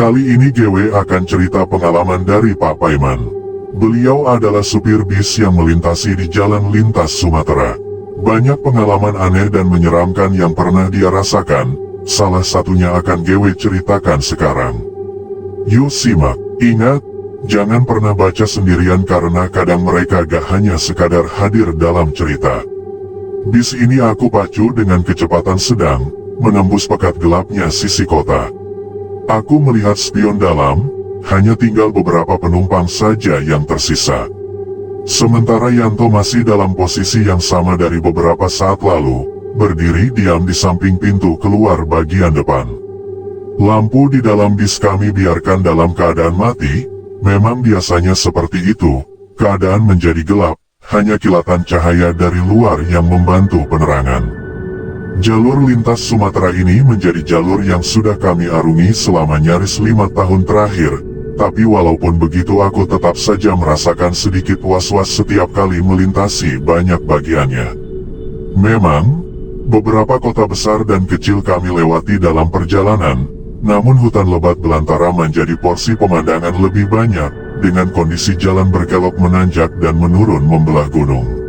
Kali ini GW akan cerita pengalaman dari Pak Paiman. Beliau adalah supir bis yang melintasi di jalan lintas Sumatera. Banyak pengalaman aneh dan menyeramkan yang pernah dia rasakan, salah satunya akan GW ceritakan sekarang. Yuk simak, ingat, jangan pernah baca sendirian karena kadang mereka gak hanya sekadar hadir dalam cerita. Bis ini aku pacu dengan kecepatan sedang, menembus pekat gelapnya sisi kota. Aku melihat spion dalam, hanya tinggal beberapa penumpang saja yang tersisa. Sementara Yanto masih dalam posisi yang sama dari beberapa saat lalu, berdiri diam di samping pintu keluar bagian depan. Lampu di dalam bis kami biarkan dalam keadaan mati, memang biasanya seperti itu, keadaan menjadi gelap, hanya kilatan cahaya dari luar yang membantu penerangan. Jalur lintas Sumatera ini menjadi jalur yang sudah kami arungi selama nyaris 5 tahun terakhir, tapi walaupun begitu aku tetap saja merasakan sedikit was-was setiap kali melintasi banyak bagiannya. Memang, beberapa kota besar dan kecil kami lewati dalam perjalanan, namun hutan lebat belantara menjadi porsi pemandangan lebih banyak, dengan kondisi jalan berkelok menanjak dan menurun membelah gunung.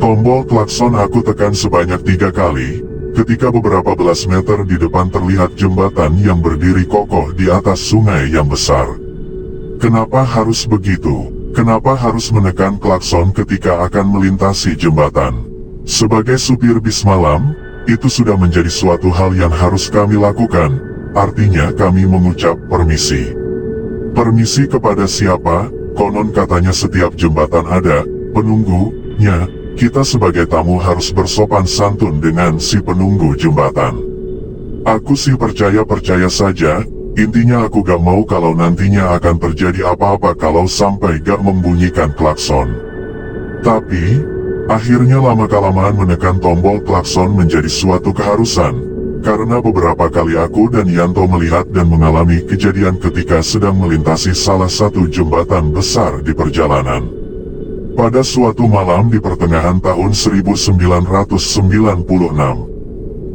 Tombol klakson aku tekan sebanyak 3 kali, ketika beberapa belas meter di depan terlihat jembatan yang berdiri kokoh di atas sungai yang besar. Kenapa harus begitu? Kenapa harus menekan klakson ketika akan melintasi jembatan? Sebagai supir bis malam, itu sudah menjadi suatu hal yang harus kami lakukan, artinya kami mengucap permisi. Permisi kepada siapa? Konon katanya setiap jembatan ada penunggunya. Kita sebagai tamu harus bersopan santun dengan si penunggu jembatan. Aku sih percaya saja, intinya aku gak mau kalau nantinya akan terjadi apa-apa kalau sampai gak membunyikan klakson. Tapi, akhirnya lama-kelamaan menekan tombol klakson menjadi suatu keharusan, karena beberapa kali aku dan Yanto melihat dan mengalami kejadian ketika sedang melintasi salah satu jembatan besar di perjalanan. Pada suatu malam di pertengahan tahun 1996.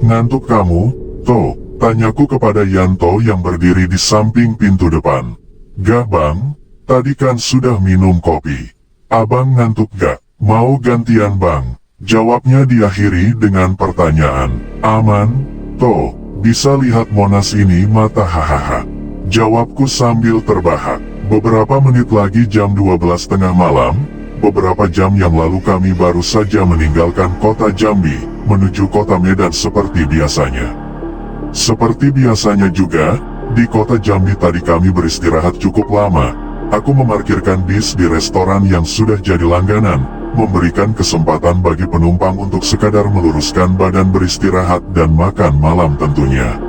Ngantuk kamu, toh? Tanyaku kepada Yanto yang berdiri di samping pintu depan. Gak bang, tadi kan sudah minum kopi. Abang ngantuk gak? Mau gantian bang? Jawabnya diakhiri dengan pertanyaan. Aman, toh? Bisa lihat Monas ini mata hahaha. Jawabku sambil terbahak. Beberapa menit lagi jam 12 tengah malam. Beberapa jam yang lalu kami baru saja meninggalkan kota Jambi, menuju kota Medan seperti biasanya. Seperti biasanya juga, di kota Jambi tadi kami beristirahat cukup lama. Aku memarkirkan bis di restoran yang sudah jadi langganan, memberikan kesempatan bagi penumpang untuk sekadar meluruskan badan beristirahat dan makan malam tentunya.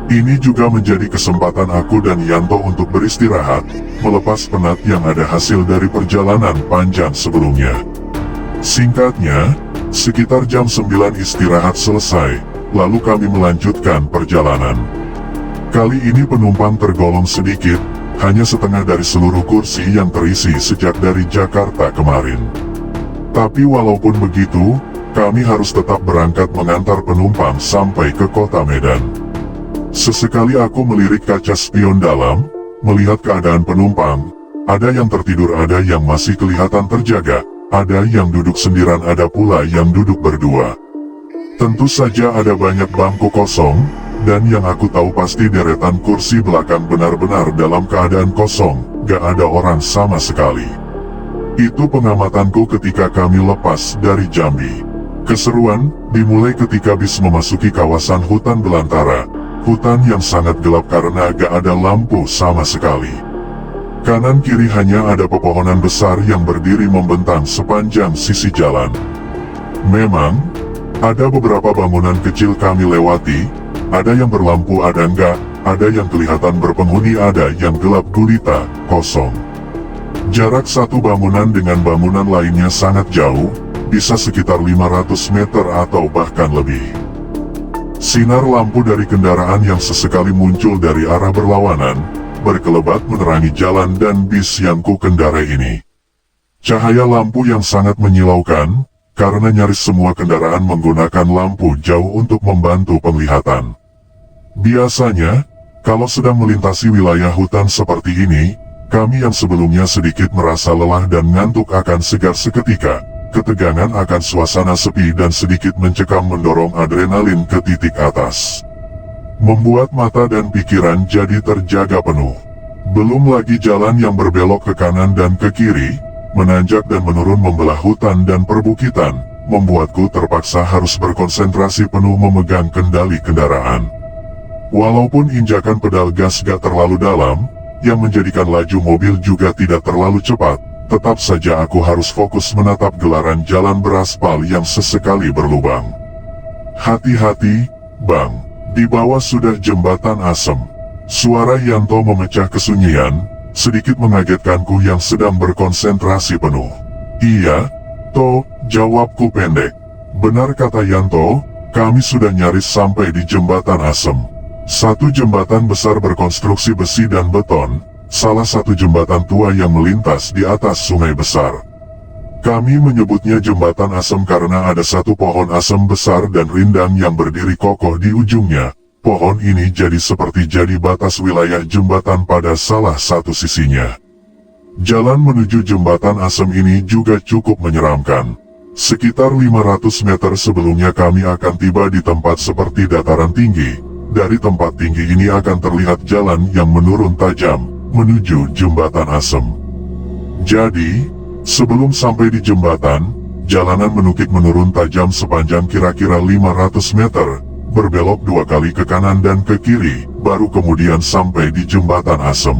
Ini juga menjadi kesempatan aku dan Yanto untuk beristirahat, melepas penat yang ada hasil dari perjalanan panjang sebelumnya. Singkatnya, sekitar jam 9 istirahat selesai, lalu kami melanjutkan perjalanan. Kali ini penumpang tergolong sedikit, hanya setengah dari seluruh kursi yang terisi sejak dari Jakarta kemarin. Tapi walaupun begitu, kami harus tetap berangkat mengantar penumpang sampai ke kota Medan. Sesekali aku melirik kaca spion dalam, melihat keadaan penumpang. Ada yang tertidur, ada yang masih kelihatan terjaga, ada yang duduk sendirian, ada pula yang duduk berdua. Tentu saja ada banyak bangku kosong, dan yang aku tahu pasti deretan kursi belakang benar-benar dalam keadaan kosong, gak ada orang sama sekali. Itu pengamatanku ketika kami lepas dari Jambi. Keseruan dimulai ketika bis memasuki kawasan hutan belantara. Hutan yang sangat gelap karena gak ada lampu sama sekali. Kanan kiri hanya ada pepohonan besar yang berdiri membentang sepanjang sisi jalan. Memang, ada beberapa bangunan kecil kami lewati, ada yang berlampu ada enggak, ada yang kelihatan berpenghuni ada yang gelap gulita, kosong. Jarak satu bangunan dengan bangunan lainnya sangat jauh, bisa sekitar 500 meter atau bahkan lebih. Sinar lampu dari kendaraan yang sesekali muncul dari arah berlawanan, berkelebat menerangi jalan dan bis yang ku kendarai ini. Cahaya lampu yang sangat menyilaukan, karena nyaris semua kendaraan menggunakan lampu jauh untuk membantu penglihatan. Biasanya, Kalau sedang melintasi wilayah hutan seperti ini, kami yang sebelumnya sedikit merasa lelah dan ngantuk akan segar seketika. Ketegangan akan suasana sepi dan sedikit mencekam mendorong adrenalin ke titik atas. Membuat mata dan pikiran jadi terjaga penuh. Belum lagi jalan yang berbelok ke kanan dan ke kiri, menanjak dan menurun membelah hutan dan perbukitan, membuatku terpaksa harus berkonsentrasi penuh memegang kendali kendaraan. Walaupun injakan pedal gas gak terlalu dalam, yang menjadikan laju mobil juga tidak terlalu cepat, tetap saja aku harus fokus menatap gelaran jalan beraspal yang sesekali berlubang. Hati-hati, Bang, di bawah sudah jembatan asem. Suara Yanto memecah kesunyian, sedikit mengagetkanku yang sedang berkonsentrasi penuh. Iya, To, jawabku pendek. Benar kata Yanto, kami sudah nyaris sampai di jembatan asem. Satu jembatan besar berkonstruksi besi dan beton, salah satu jembatan tua yang melintas di atas sungai besar. Kami menyebutnya jembatan asem karena ada satu pohon asem besar dan rindang yang berdiri kokoh di ujungnya. Pohon ini jadi seperti jadi batas wilayah jembatan pada salah satu sisinya. Jalan menuju jembatan asem ini juga cukup menyeramkan. Sekitar 500 meter sebelumnya kami akan tiba di tempat seperti dataran tinggi. Dari tempat tinggi ini akan terlihat jalan yang menurun tajam, menuju jembatan asem. Jadi, sebelum sampai di jembatan, jalanan menukik menurun tajam sepanjang kira-kira 500 meter, berbelok 2 kali ke kanan dan ke kiri, baru kemudian sampai di jembatan asem.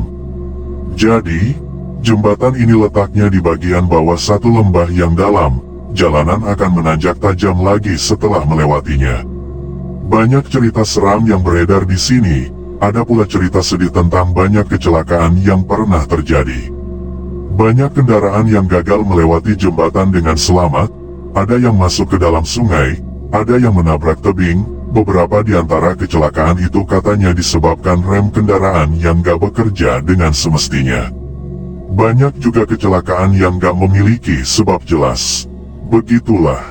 Jadi, jembatan ini letaknya di bagian bawah satu lembah yang dalam, jalanan akan menanjak tajam lagi setelah melewatinya. Banyak cerita seram yang beredar di sini, ada pula cerita sedih tentang banyak kecelakaan yang pernah terjadi. Banyak kendaraan yang gagal melewati jembatan dengan selamat, ada yang masuk ke dalam sungai, ada yang menabrak tebing, beberapa di antara kecelakaan itu katanya disebabkan rem kendaraan yang gak bekerja dengan semestinya. Banyak juga kecelakaan yang gak memiliki sebab jelas. Begitulah.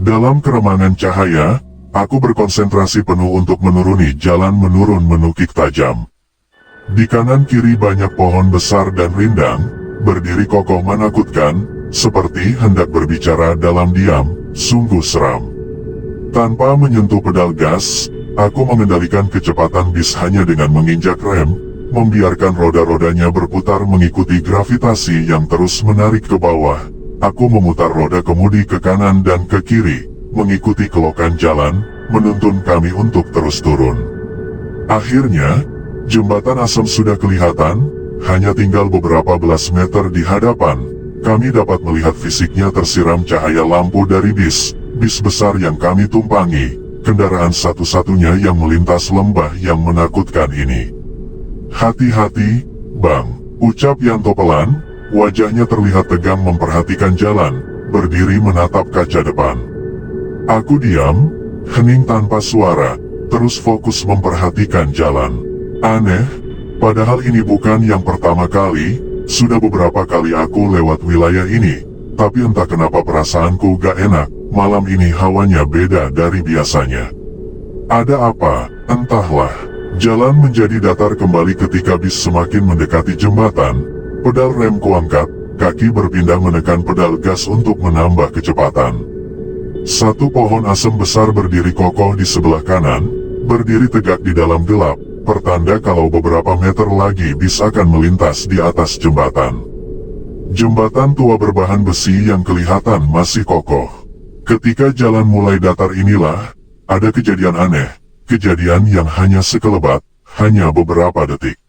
Dalam keremangan cahaya, aku berkonsentrasi penuh untuk menuruni jalan menurun menukik tajam. Di kanan kiri banyak pohon besar dan rindang, berdiri kokoh menakutkan, seperti hendak berbicara dalam diam, sungguh seram. Tanpa menyentuh pedal gas, aku mengendalikan kecepatan bis hanya dengan menginjak rem, membiarkan roda-rodanya berputar mengikuti gravitasi yang terus menarik ke bawah. Aku memutar roda kemudi ke kanan dan ke kiri, mengikuti kelokan jalan, menuntun kami untuk terus turun. Akhirnya, jembatan asem sudah kelihatan, hanya tinggal beberapa belas meter di hadapan. Kami dapat melihat fisiknya tersiram cahaya lampu dari bis besar yang kami tumpangi, kendaraan satu-satunya yang melintas lembah yang menakutkan ini. Hati-hati, Bang, ucap Yanto pelan, wajahnya terlihat tegang memperhatikan jalan, berdiri menatap kaca depan. Aku diam, hening tanpa suara, terus fokus memperhatikan jalan. Aneh, padahal ini bukan yang pertama kali, sudah beberapa kali aku lewat wilayah ini, tapi entah kenapa perasaanku gak enak, malam ini hawanya beda dari biasanya. Ada apa, entahlah. Jalan menjadi datar kembali ketika bis semakin mendekati jembatan, pedal rem kuangkat, kaki berpindah menekan pedal gas untuk menambah kecepatan. Satu pohon asem besar berdiri kokoh di sebelah kanan, berdiri tegak di dalam gelap, pertanda kalau beberapa meter lagi bis akan melintas di atas jembatan. Jembatan tua berbahan besi yang kelihatan masih kokoh. Ketika jalan mulai datar inilah, ada kejadian aneh. Kejadian yang hanya sekelebat, hanya beberapa detik.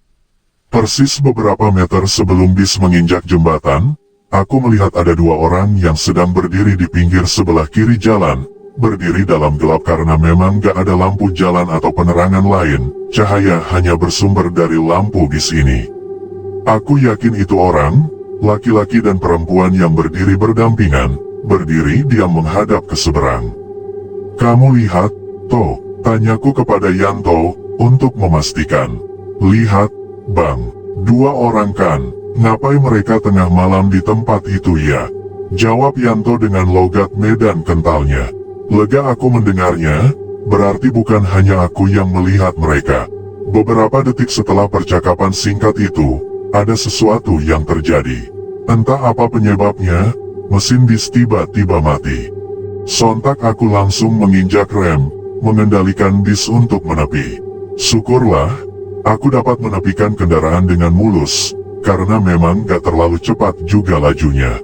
Persis beberapa meter sebelum bis menginjak jembatan, aku melihat ada dua orang yang sedang berdiri di pinggir sebelah kiri jalan, berdiri dalam gelap karena memang gak ada lampu jalan atau penerangan lain, cahaya hanya bersumber dari lampu bis ini. Aku yakin itu orang, laki-laki dan perempuan yang berdiri berdampingan, berdiri diam menghadap ke seberang. Kamu lihat, toh? Tanyaku kepada Yanto, untuk memastikan. Lihat, Bang, dua orang kan, ngapain mereka tengah malam di tempat itu ya? Jawab Yanto dengan logat medan kentalnya. Lega aku mendengarnya, berarti bukan hanya aku yang melihat mereka. Beberapa detik setelah percakapan singkat itu, ada sesuatu yang terjadi. Entah apa penyebabnya, mesin bis tiba-tiba mati. Sontak aku langsung menginjak rem, mengendalikan bis untuk menepi. Syukurlah, aku dapat menepikan kendaraan dengan mulus, karena memang gak terlalu cepat juga lajunya.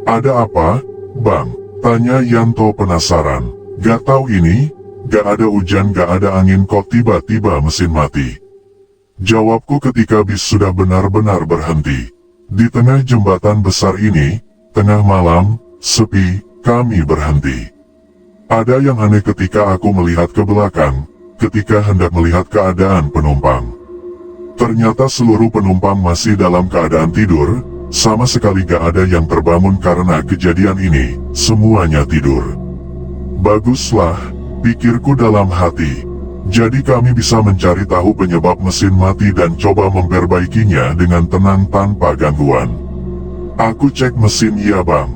Ada apa, Bang? Tanya Yanto penasaran. Gak tahu ini, gak ada hujan gak ada angin kok tiba-tiba mesin mati. Jawabku ketika bis sudah benar-benar berhenti. Di tengah jembatan besar ini, tengah malam, sepi, kami berhenti. Ada yang aneh ketika aku melihat ke belakang, ketika hendak melihat keadaan penumpang. Ternyata seluruh penumpang masih dalam keadaan tidur, sama sekali gak ada yang terbangun karena kejadian ini, semuanya tidur. Baguslah, pikirku dalam hati. Jadi kami bisa mencari tahu penyebab mesin mati dan coba memperbaikinya dengan tenang tanpa gangguan. Aku cek mesin, ya Bang.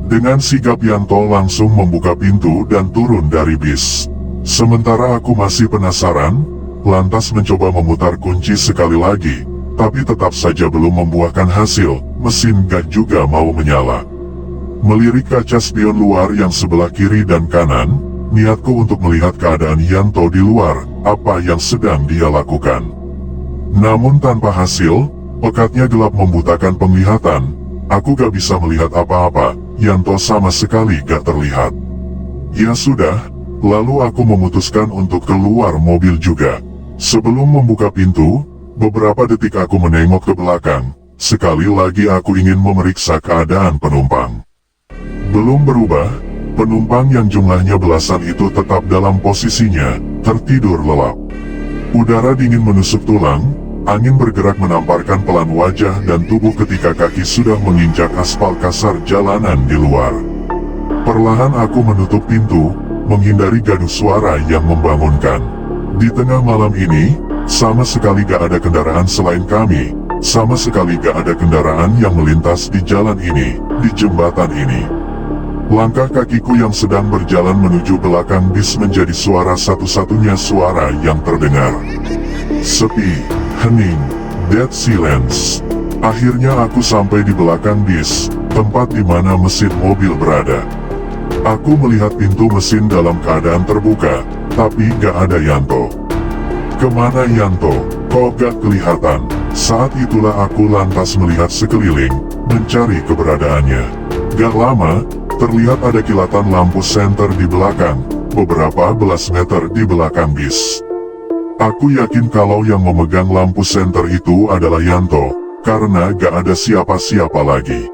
Dengan sigap Yanto langsung membuka pintu dan turun dari bis. Sementara aku masih penasaran, lantas mencoba memutar kunci sekali lagi, tapi tetap saja belum membuahkan hasil, mesin gak juga mau menyala. Melirik kaca spion luar yang sebelah kiri dan kanan, niatku untuk melihat keadaan Yanto di luar, apa yang sedang dia lakukan. Namun tanpa hasil, pekatnya gelap membutakan penglihatan, aku gak bisa melihat apa-apa, Yanto sama sekali gak terlihat. Ya sudah, lalu aku memutuskan untuk keluar mobil juga. Sebelum membuka pintu, beberapa detik aku menengok ke belakang, sekali lagi aku ingin memeriksa keadaan penumpang. Belum berubah, penumpang yang jumlahnya belasan itu tetap dalam posisinya, tertidur lelap. Udara dingin menusuk tulang, angin bergerak menamparkan pelan wajah dan tubuh ketika kaki sudah menginjak aspal kasar jalanan di luar. Perlahan aku menutup pintu, menghindari gaduh suara yang membangunkan. Di tengah malam ini, sama sekali gak ada kendaraan selain kami, sama sekali gak ada kendaraan yang melintas di jalan ini, di jembatan ini. Langkah kakiku yang sedang berjalan menuju belakang bis menjadi suara satu-satunya suara yang terdengar. Sepi, hening, dead silence. Akhirnya aku sampai di belakang bis, tempat di mana mesin mobil berada. Aku melihat pintu mesin dalam keadaan terbuka, tapi gak ada Yanto. Kemana Yanto? Kok gak kelihatan? Saat itulah aku lantas melihat sekeliling, mencari keberadaannya. Gak lama, terlihat ada kilatan lampu senter di belakang, beberapa belas meter di belakang bis. Aku yakin kalau yang memegang lampu senter itu adalah Yanto, karena gak ada siapa-siapa lagi.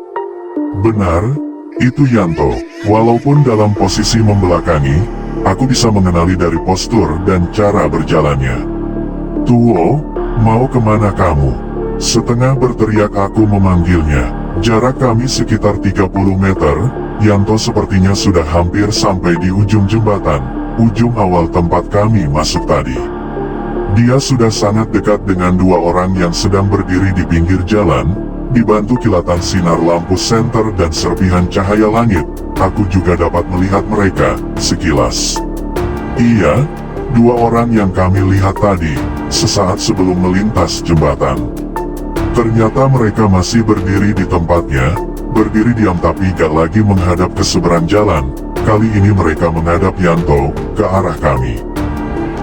Benar, itu Yanto. Walaupun dalam posisi membelakangi, aku bisa mengenali dari postur dan cara berjalannya. Tuo, mau kemana kamu? Setengah berteriak aku memanggilnya. Jarak kami sekitar 30 meter, Yanto sepertinya sudah hampir sampai di ujung jembatan, ujung awal tempat kami masuk tadi. Dia sudah sangat dekat dengan dua orang yang sedang berdiri di pinggir jalan, dibantu kilatan sinar lampu senter dan serpihan cahaya langit, aku juga dapat melihat mereka, sekilas. Iya, dua orang yang kami lihat tadi, sesaat sebelum melintas jembatan. Ternyata mereka masih berdiri di tempatnya, berdiri diam tapi gak lagi menghadap ke seberang jalan. Kali ini mereka menghadap Yanto, ke arah kami.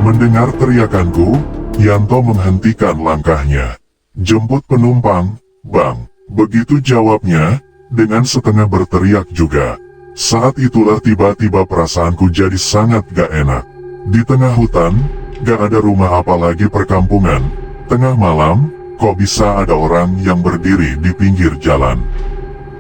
Mendengar teriakanku, Yanto menghentikan langkahnya. Jemput penumpang, Bang. Begitu jawabnya, dengan setengah berteriak juga. Saat itulah tiba-tiba perasaanku jadi sangat gak enak. Di tengah hutan, gak ada rumah apalagi perkampungan. Tengah malam, kok bisa ada orang yang berdiri di pinggir jalan?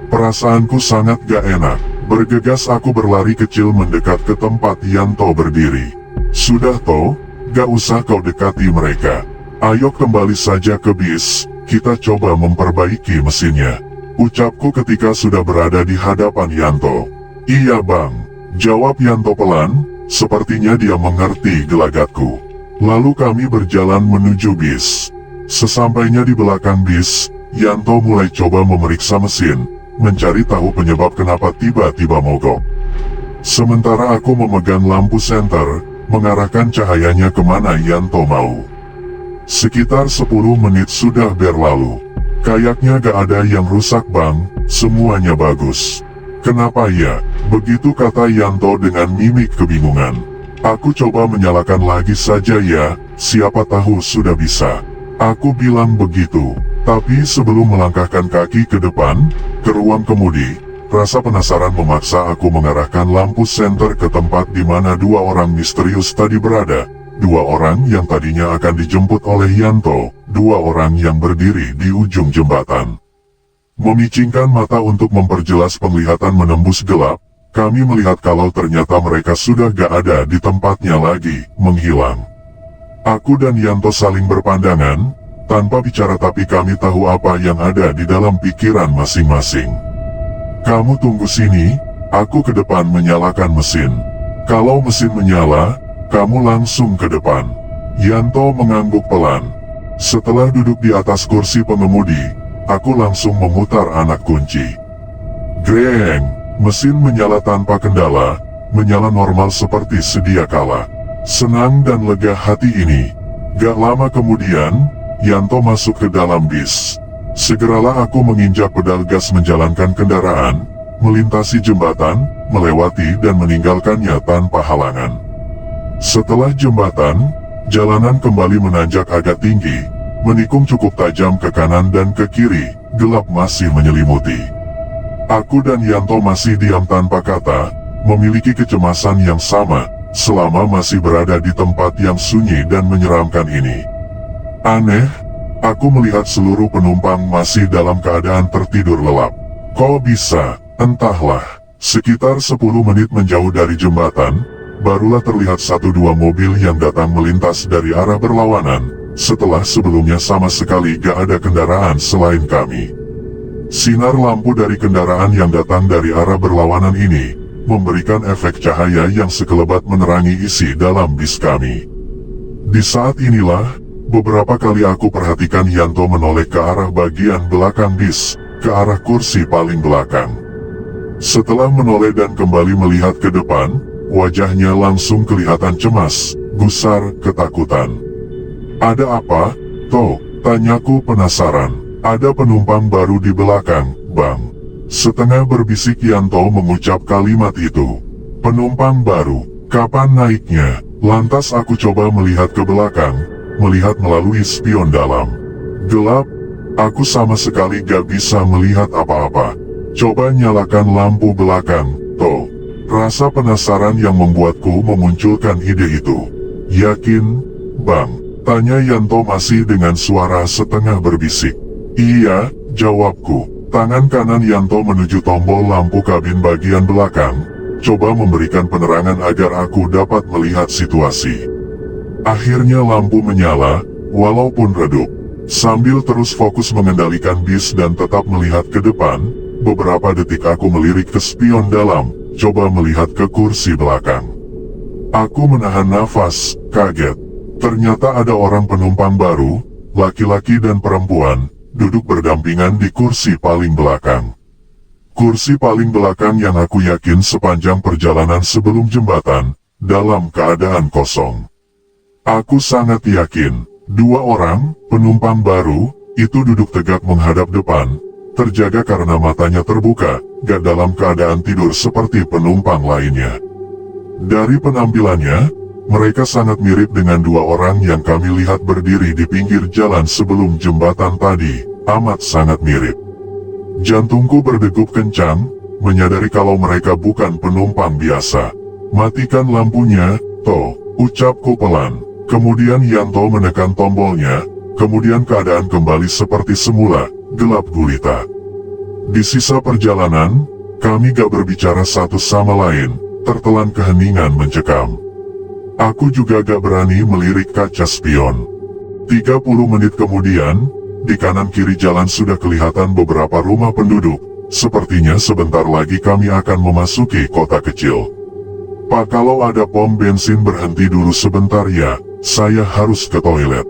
Perasaanku sangat gak enak. Bergegas aku berlari kecil mendekat ke tempat Yanto berdiri. Sudah toh, gak usah kau dekati mereka. Ayo kembali saja ke bis, kita coba memperbaiki mesinnya. Ucapku ketika sudah berada di hadapan Yanto. Iya Bang, jawab Yanto pelan, sepertinya dia mengerti gelagatku. Lalu kami berjalan menuju bis. Sesampainya di belakang bis, Yanto mulai coba memeriksa mesin, mencari tahu penyebab kenapa tiba-tiba mogok. Sementara aku memegang lampu senter, mengarahkan cahayanya kemana Yanto mau. Sekitar 10 menit sudah berlalu. Kayaknya gak ada yang rusak bang, semuanya bagus. Kenapa ya? Begitu kata Yanto dengan mimik kebingungan. Aku coba menyalakan lagi saja ya, siapa tahu sudah bisa. Aku bilang begitu, tapi sebelum melangkahkan kaki ke depan, ke ruang kemudi, rasa penasaran memaksa aku mengarahkan lampu senter ke tempat di mana dua orang misterius tadi berada. Dua orang yang tadinya akan dijemput oleh Yanto, dua orang yang berdiri di ujung jembatan. Memicingkan mata untuk memperjelas penglihatan menembus gelap, kami melihat kalau ternyata mereka sudah gak ada di tempatnya lagi, menghilang. Aku dan Yanto saling berpandangan, tanpa bicara tapi kami tahu apa yang ada di dalam pikiran masing-masing. Kamu tunggu sini, aku ke depan menyalakan mesin. Kalau mesin menyala, kamu langsung ke depan. Yanto mengangguk pelan. Setelah duduk di atas kursi pengemudi, aku langsung memutar anak kunci. Greng, mesin menyala tanpa kendala, menyala normal seperti sedia kala. Senang dan lega hati ini. Gak lama kemudian, Yanto masuk ke dalam bis. Segeralah aku menginjak pedal gas menjalankan kendaraan, melintasi jembatan, melewati dan meninggalkannya tanpa halangan. Setelah jembatan, jalanan kembali menanjak agak tinggi, menikung cukup tajam ke kanan dan ke kiri, gelap masih menyelimuti. Aku dan Yanto masih diam tanpa kata, memiliki kecemasan yang sama, selama masih berada di tempat yang sunyi dan menyeramkan ini. Aneh, aku melihat seluruh penumpang masih dalam keadaan tertidur lelap. Kok bisa? Entahlah. Sekitar 10 menit menjauh dari jembatan, barulah terlihat 1-2 mobil yang datang melintas dari arah berlawanan, setelah sebelumnya sama sekali gak ada kendaraan selain kami. Sinar lampu dari kendaraan yang datang dari arah berlawanan ini, memberikan efek cahaya yang sekelebat menerangi isi dalam bis kami. Di saat inilah, beberapa kali aku perhatikan Yanto menoleh ke arah bagian belakang bis, ke arah kursi paling belakang. Setelah menoleh dan kembali melihat ke depan, wajahnya langsung kelihatan cemas, gusar, ketakutan. Ada apa, Toh? Tanyaku penasaran. Ada penumpang baru di belakang, Bang. Setengah berbisik Yanto mengucap kalimat itu. Penumpang baru, kapan naiknya? Lantas aku coba melihat ke belakang, melihat melalui spion dalam. Gelap, aku sama sekali gak bisa melihat apa-apa. Coba nyalakan lampu belakang, Toh. Rasa penasaran yang membuatku memunculkan ide itu. Yakin, Bang? Tanya Yanto masih dengan suara setengah berbisik. Iya, jawabku. Tangan kanan Yanto menuju tombol lampu kabin bagian belakang, coba memberikan penerangan agar aku dapat melihat situasi. Akhirnya lampu menyala, walaupun redup. Sambil terus fokus mengendalikan bis dan tetap melihat ke depan, beberapa detik aku melirik ke spion dalam, coba melihat ke kursi belakang. Aku menahan nafas, kaget. Ternyata ada orang penumpang baru, laki-laki dan perempuan, duduk berdampingan di kursi paling belakang. Kursi paling belakang yang aku yakin sepanjang perjalanan sebelum jembatan, dalam keadaan kosong. Aku sangat yakin, dua orang, penumpang baru, itu duduk tegak menghadap depan, terjaga karena matanya terbuka, gak dalam keadaan tidur seperti penumpang lainnya. Dari penampilannya, mereka sangat mirip dengan dua orang yang kami lihat berdiri di pinggir jalan sebelum jembatan tadi, amat sangat mirip. Jantungku berdegup kencang, menyadari kalau mereka bukan penumpang biasa. Matikan lampunya, Toh, ucapku pelan. Kemudian Yanto menekan tombolnya, kemudian keadaan kembali seperti semula, gelap gulita. Di sisa perjalanan, kami gak berbicara satu sama lain, tertelan keheningan mencekam. Aku juga gak berani melirik kaca spion. 30 menit kemudian, di kanan kiri jalan sudah kelihatan beberapa rumah penduduk. Sepertinya sebentar lagi kami akan memasuki kota kecil. Pak, kalau ada pom bensin berhenti dulu sebentar ya, saya harus ke toilet.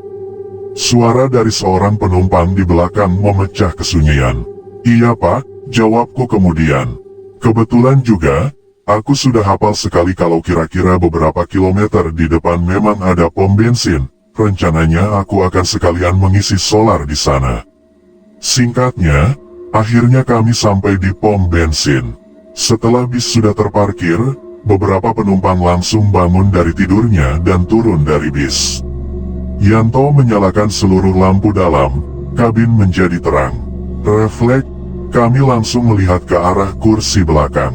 Suara dari seorang penumpang di belakang memecah kesunyian. Iya Pak, jawabku kemudian. Kebetulan juga, aku sudah hafal sekali kalau kira-kira beberapa kilometer di depan memang ada pom bensin, Rencananya aku akan sekalian mengisi solar di sana. Singkatnya, akhirnya kami sampai di pom bensin. Setelah bis sudah terparkir, beberapa penumpang langsung bangun dari tidurnya dan turun dari bis. Yanto menyalakan seluruh lampu dalam, kabin menjadi terang. Refleks, kami langsung melihat ke arah kursi belakang.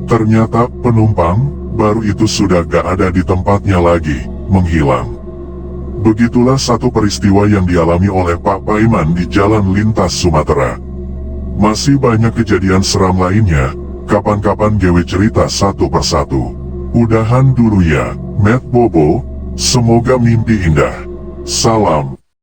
Ternyata penumpang baru itu sudah gak ada di tempatnya lagi, menghilang. Begitulah satu peristiwa yang dialami oleh Pak Paiman di Jalan Lintas Sumatera. Masih banyak kejadian seram lainnya, kapan-kapan gue cerita satu persatu. Udahan dulu ya, Matt Bobo, semoga mimpi indah. Salam.